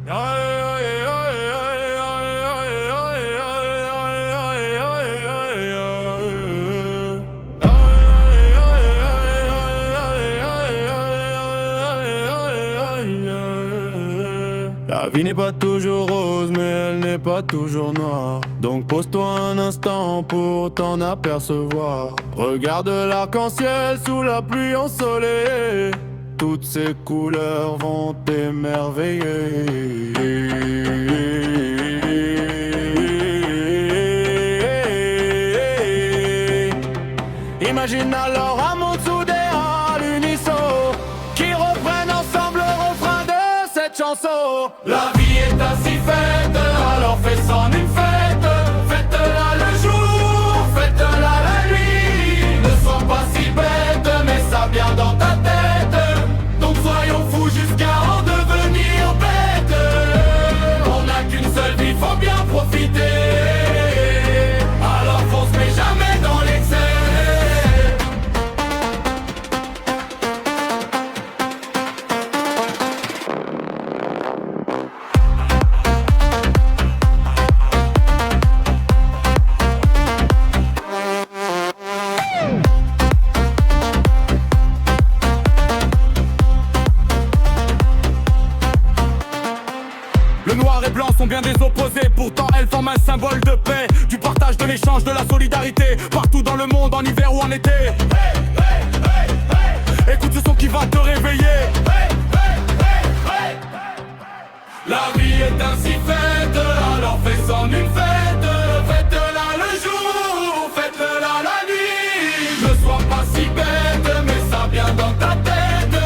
La vie n'est pas toujours rose, mais elle n'est pas toujours noire. Donc pose-toi un instant pour t'en apercevoir. Regarde l'arc-en-ciel sous la pluie ensoleillée. Toutes ces couleurs vont t'émerveiller. Imagine alors un monde soudé à l'unisson, qui reprennent ensemble le refrain de cette chanson. La vie est ainsi faite, alors fais-en une fête. Fête-la le jour, fête-la la nuit. Ne sois pas si bête, mets ça bien dans ta tête. Donc soyons fous jusqu'à en devenir bêtes. On n'a qu'une seule vie, faut bien profiter. Alors fonce mais jamais dans l'excès. Le noir et blanc sont bien des opposés, pourtant elles forment un symbole de paix, du partage, de l'échange, de la solidarité, partout dans le monde, en hiver ou en été. Écoute ce son qui va te réveiller. La vie est ainsi faite, alors fais-en une fête. Fête-la le jour, fête-la la nuit. Ne sois pas si bête, mets ça bien dans ta tête.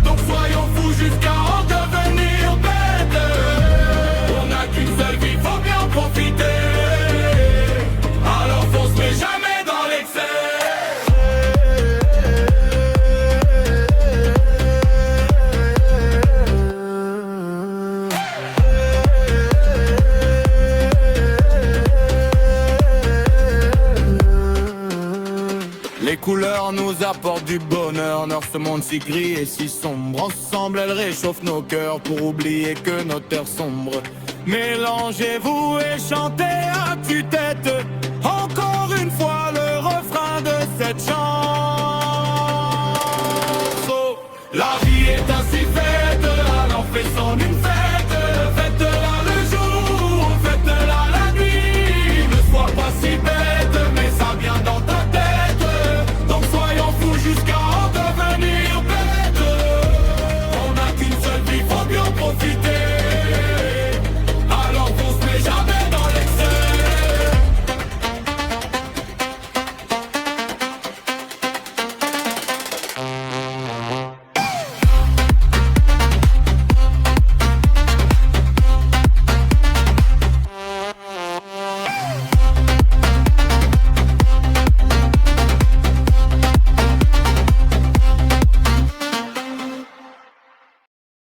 Donc soyons fous jusqu'à en devenir bêtes. On n'a qu'une seule vie, faut bien profiter. Alors fonce mais jamais dans l'excès. Les couleurs nous apportent du bonheur dans ce monde si gris et si sombre. Ensemble elles réchauffent nos cœurs pour oublier que nos terres sombres. Mélangez-vous et chantez à tue-tête encore une fois le refrain de cette chanson. La vie est ainsi faite.